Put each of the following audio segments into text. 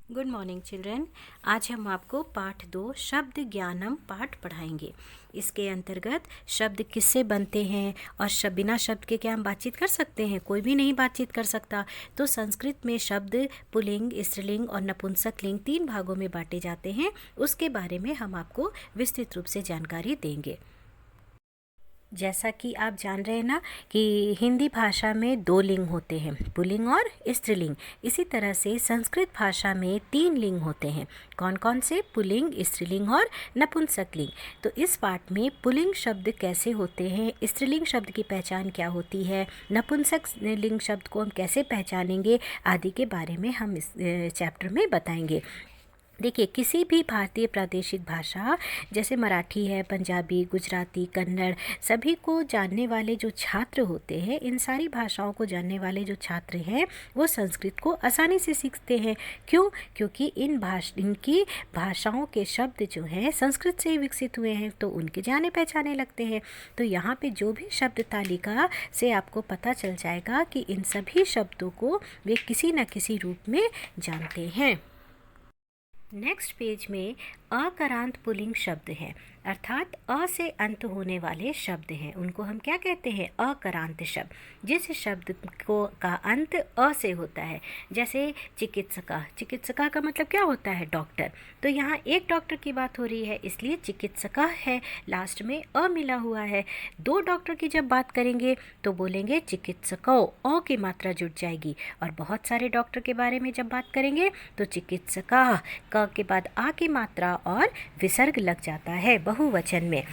Good morning children. आज हम आपको पाठ 2 शब्द ज्ञानम पाठ पढ़ाएंगे। इसके अंतर्गत शब्द किससे बनते हैं और बिना शब्द के क्या हम बातचीत कर सकते हैं? कोई भी नहीं बातचीत कर सकता। तो संस्कृत में शब्द पुल्लिंग, स्त्रीलिंग और नपुंसकलिंग 3 भागों में बांटे जाते हैं। उसके बारे में हम आपको विस्तृत रूप से जानकारी देंगे। जैसा कि आप जान रहे हैं ना कि हिंदी भाषा में 2 लिंग होते हैं, पुल्लिंग और स्त्रीलिंग। इसी तरह से संस्कृत भाषा में 3 लिंग होते हैं। कौन कौन से? पुल्लिंग, स्त्रीलिंग और नपुंसकलिंग। तो इस पाठ में पुल्लिंग शब्द कैसे होते हैं, स्त्रीलिंग शब्द की पहचान क्या होती है, नपुंसक लिंग शब्द को हम कैसे पहचानेंगे आदि के बारे में हम इस चैप्टर में बताएंगे। देखिए, किसी भी भारतीय प्रादेशिक भाषा जैसे मराठी है, पंजाबी, गुजराती, कन्नड़, सभी को जानने वाले जो छात्र होते हैं, इन सारी भाषाओं को जानने वाले जो छात्र हैं वो संस्कृत को आसानी से सीखते हैं। क्यों? क्योंकि इनकी भाषाओं के शब्द जो हैं संस्कृत से ही विकसित हुए हैं, तो उनके जाने पहचाने लगते हैं। तो यहाँ पे जो भी शब्द तालिका से आपको पता चल जाएगा कि इन सभी शब्दों को वे किसी न किसी रूप में जानते हैं। नेक्स्ट पेज में अकरांत पुल्लिंग शब्द हैं, अर्थात अ से अंत होने वाले शब्द हैं। उनको हम क्या कहते हैं? अकरांत शब्द। जिस शब्द का अंत अ से होता है, जैसे चिकित्सका। चिकित्सका का मतलब क्या होता है? डॉक्टर। तो यहाँ एक डॉक्टर की बात हो रही है, इसलिए चिकित्सका है, लास्ट में अ मिला हुआ है। 2 डॉक्टर की जब बात करेंगे तो बोलेंगे चिकित्सकों, अ की मात्रा जुड़ जाएगी। और बहुत सारे डॉक्टर के बारे में जब बात करेंगे तो चिकित्सका, क के बाद आ की मात्रा और विसर्ग लग जाता है बहुवचन में।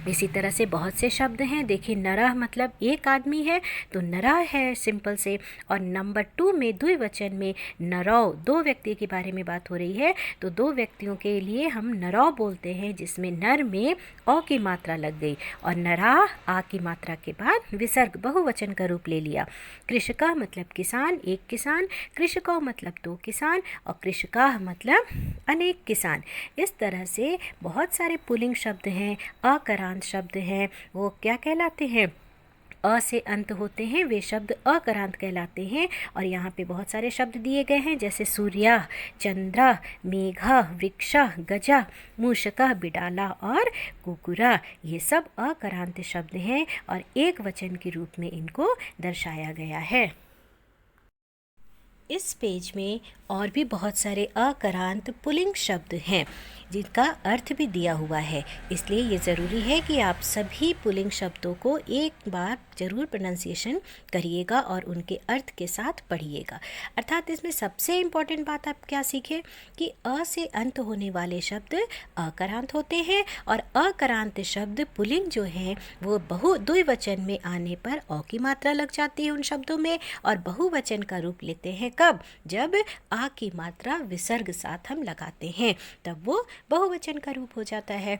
इसी तरह से बहुत से शब्द हैं। देखिए, नरह मतलब एक आदमी है तो नरह है सिंपल से। और नंबर 2 में द्विवचन में नरौ, 2 व्यक्ति के बारे में बात हो रही है, तो 2 व्यक्तियों के लिए हम नरौ बोलते हैं, जिसमें नर में औ की मात्रा लग गई और नरा आ की मात्रा के बाद विसर्ग बहुवचन का रूप ले लिया। कृषका मतलब किसान, एक किसान, कृषकों मतलब 2 किसान और कृषका मतलब अनेक किसान। इस तरह से बहुत सारे पुल्लिंग शब्द हैं, अकरांत शब्द हैं, वो क्या कहलाते हैं? अ से अंत होते हैं, वे शब्द अकरांत कहलाते हैं। और यहाँ पे बहुत सारे शब्द दिए गए हैं, जैसे सूर्या, चंद्रा, मेघा, वृक्षा, गजा, मूषका, बिडाला और कुकुरा। ये सब अकरांत शब्द हैं और एक वचन के रूप में इनको दर्शाया गया है। इस पेज में और भी बहुत सारे अकरांत पुल्लिंग शब्द हैं जिनका अर्थ भी दिया हुआ है, इसलिए ये ज़रूरी है कि आप सभी पुल्लिंग शब्दों को एक बार ज़रूर प्रोनाउंसिएशन करिएगा और उनके अर्थ के साथ पढ़िएगा। अर्थात इसमें सबसे इम्पॉर्टेंट बात आप क्या सीखें कि अ से अंत होने वाले शब्द अकरांत होते हैं और अकरांत शब्द पुल्लिंग जो हैं वो द्विवचन में आने पर अ की मात्रा लग जाती है उन शब्दों में, और बहुवचन का रूप लेते हैं कब? जब आ की मात्रा विसर्ग साथ हम लगाते हैं, तब वो बहुवचन का रूप हो जाता है।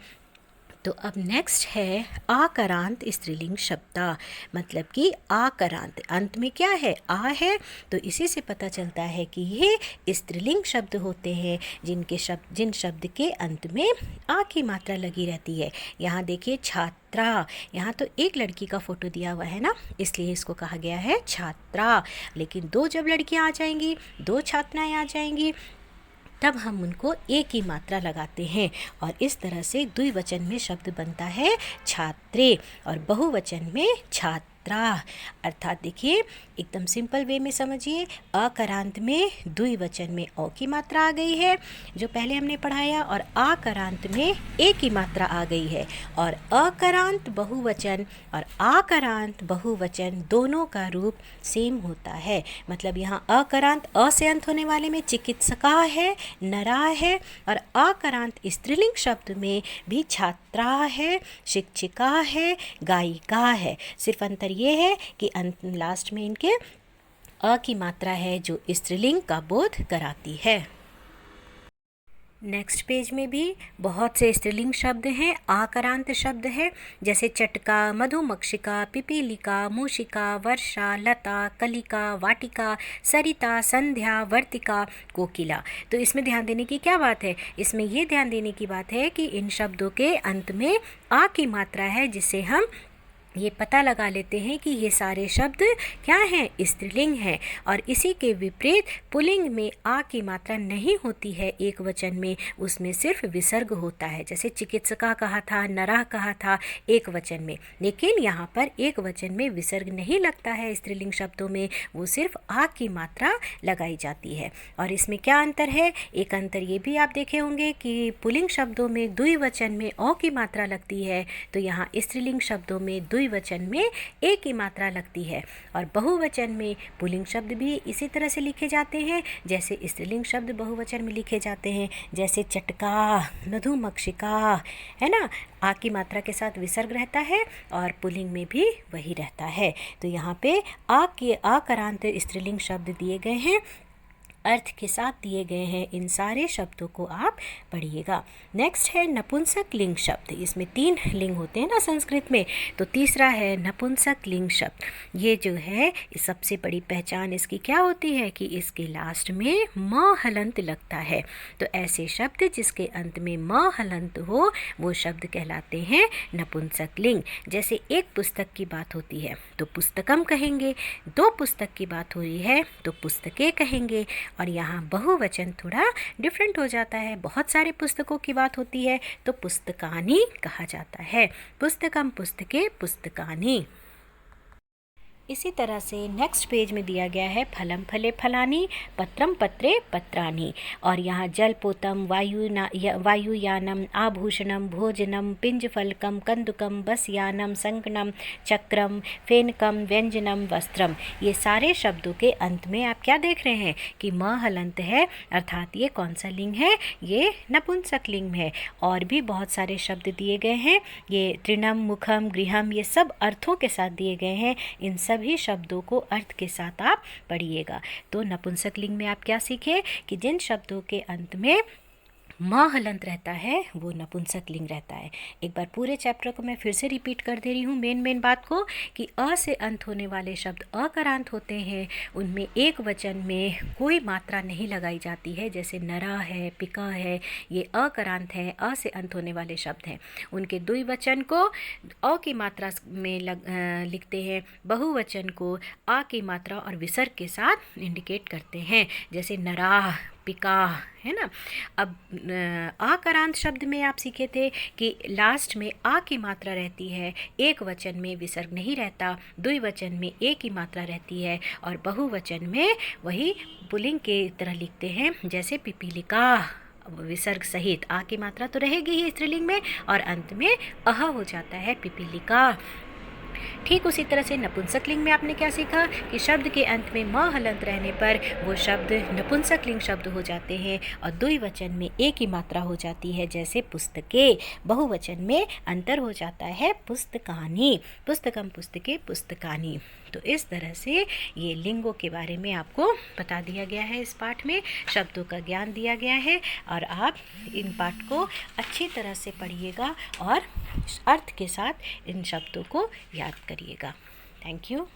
तो अब नेक्स्ट है आकरांत स्त्रीलिंग शब्द, मतलब कि आकरांत अंत में क्या है? आ है, तो इसी से पता चलता है कि ये स्त्रीलिंग शब्द होते हैं जिन शब्द के अंत में आ की मात्रा लगी रहती है। यहाँ देखिए, छात्रा, यहाँ तो एक लड़की का फोटो दिया हुआ है ना, इसलिए इसको कहा गया है छात्रा। लेकिन 2 जब लड़कियाँ आ जाएंगी, 2 छात्राएँ आ जाएंगी, तब हम उनको एक ही मात्रा लगाते हैं और इस तरह से द्विवचन में शब्द बनता है छात्रे और बहुवचन में छात्रा। अर्थात देखिए, एकदम सिंपल वे में समझिए, अकरांत में द्विवचन में ओ की मात्रा आ गई है जो पहले हमने पढ़ाया, और आकरांत में ए की मात्रा आ गई है। और अकरांत बहुवचन और आकरांत बहुवचन दोनों का रूप सेम होता है। मतलब यहाँ अकरांत अ से अंत होने वाले में चिकित्सका है, नरा है, और अकरांत स्त्रीलिंग शब्द में भी छात्रा है, शिक्षिका है, गायिका है। सिर्फ अंतर ये है कि अंत लास्ट में इनके अ की मात्रा है जो स्त्रीलिंग का बोध कराती है। नेक्स्ट पेज में भी बहुत से स्त्रीलिंग शब्द हैं, आकरांत शब्द हैं, जैसे चटका, मधुमक्षिका, पिपीलिका, मूषिका, वर्षा, लता, कलिका, वाटिका, सरिता, संध्या, वर्तिका, कोकिला। तो इसमें ध्यान देने की क्या बात है? इसमें ये ध्यान देने की बात है कि इन शब्दों के अंत में आ की मात्रा है, जिसे हम ये पता लगा लेते हैं कि ये सारे शब्द क्या हैं, स्त्रीलिंग हैं। और इसी के विपरीत पुल्लिंग में आ की मात्रा नहीं होती है एक वचन में, उसमें सिर्फ विसर्ग होता है। जैसे चिकित्सका कहा था, नरः कहा था एक वचन में, लेकिन यहाँ पर एक वचन में विसर्ग नहीं लगता है स्त्रीलिंग शब्दों में, वो सिर्फ आ की मात्रा लगाई जाती है। और इसमें क्या अंतर है? एक अंतर ये भी आप देखे होंगे कि पुल्लिंग शब्दों में द्विवचन में औ की मात्रा लगती है, तो यहाँ स्त्रीलिंग शब्दों में द्विवचन में ए की मात्रा लगती है। और बहुवचन में पुल्लिंग शब्द भी इसी तरह से लिखे जाते हैं जैसे स्त्रीलिंग शब्द बहुवचन में लिखे जाते हैं, जैसे चटका, मधुमक्षिका, है ना, आ की मात्रा के साथ विसर्ग रहता है और पुल्लिंग में भी वही रहता है। तो यहाँ पे आकारांत स्त्रीलिंग शब्द दिए गए हैं, अर्थ के साथ दिए गए हैं। इन सारे शब्दों को आप पढ़िएगा। नेक्स्ट है नपुंसक लिंग शब्द। इसमें 3 लिंग होते हैं ना संस्कृत में, तो तीसरा है नपुंसक लिंग शब्द। ये जो है सबसे बड़ी पहचान इसकी क्या होती है कि इसके लास्ट में म हलंत लगता है। तो ऐसे शब्द जिसके अंत में म हलंत हो वो शब्द कहलाते हैं नपुंसक लिंग। जैसे एक पुस्तक की बात होती है तो पुस्तकम कहेंगे, 2 पुस्तक की बात हो रही है तो पुस्तकें कहेंगे। और यहाँ बहुवचन थोड़ा डिफरेंट हो जाता है, बहुत सारे पुस्तकों की बात होती है तो पुस्तकानि कहा जाता है, पुस्तकम पुस्तके पुस्तकानि। इसी तरह से नेक्स्ट पेज में दिया गया है फलम फले फलानी, पत्रम पत्रे पत्रानी। और यहाँ जलपोतम, वायुयानम, आभूषणम, भोजनम, पिंजफलकम, कंदुकम, बसयानम, संकनम, चक्रम, फेनकम, व्यंजनम, वस्त्रम, ये सारे शब्दों के अंत में आप क्या देख रहे हैं कि म हलंत है, अर्थात ये कौन सा लिंग है? ये नपुंसक लिंग है। और भी बहुत सारे शब्द दिए गए हैं, ये तृणम, मुखम, गृहम, ये सब अर्थों के साथ दिए गए हैं। इन सभी शब्दों को अर्थ के साथ आप पढ़िएगा। तो नपुंसक लिंग में आप क्या सीखे कि जिन शब्दों के अंत में म हलंत रहता है वो नपुंसक लिंग रहता है। एक बार पूरे चैप्टर को मैं फिर से रिपीट कर दे रही हूँ मेन बात को कि अ से अंत होने वाले शब्द अकारांत होते हैं, उनमें एक वचन में कोई मात्रा नहीं लगाई जाती है। जैसे नरा है, पिका है, ये अकारांत है, अ से अंत होने वाले शब्द हैं। उनके द्विवचन को अ की मात्रा में लिखते हैं, बहुवचन को आ की मात्रा और विसर्ग के साथ इंडिकेट करते हैं। जैसे नराह, पिका, है ना। अब आकारांत शब्द में आप सीखे थे कि लास्ट में आ की मात्रा रहती है, एक वचन में विसर्ग नहीं रहता, द्विवचन में ए की मात्रा रहती है और बहुवचन में वही पुल्लिंग के तरह लिखते हैं। जैसे पिपीलिका, विसर्ग सहित आ की मात्रा तो रहेगी ही स्त्रीलिंग में और अंत में अह हो जाता है, पिपीलिका। ठीक उसी तरह से नपुंसक लिंग में आपने क्या सीखा कि शब्द के अंत में म हलंत रहने पर वो शब्द नपुंसक लिंग शब्द हो जाते हैं और द्विवचन में ए की मात्रा हो जाती है। जैसे पुस्तके, बहुवचन में अंतर हो जाता है पुस्तकानि, पुस्तकम पुस्तके पुस्तकानि। तो इस तरह से ये लिंगों के बारे में आपको बता दिया गया है, इस पाठ में शब्दों का ज्ञान दिया गया है और आप इन पाठ को अच्छी तरह से पढ़िएगा और अर्थ के साथ इन शब्दों को याद करिएगा। Thank you.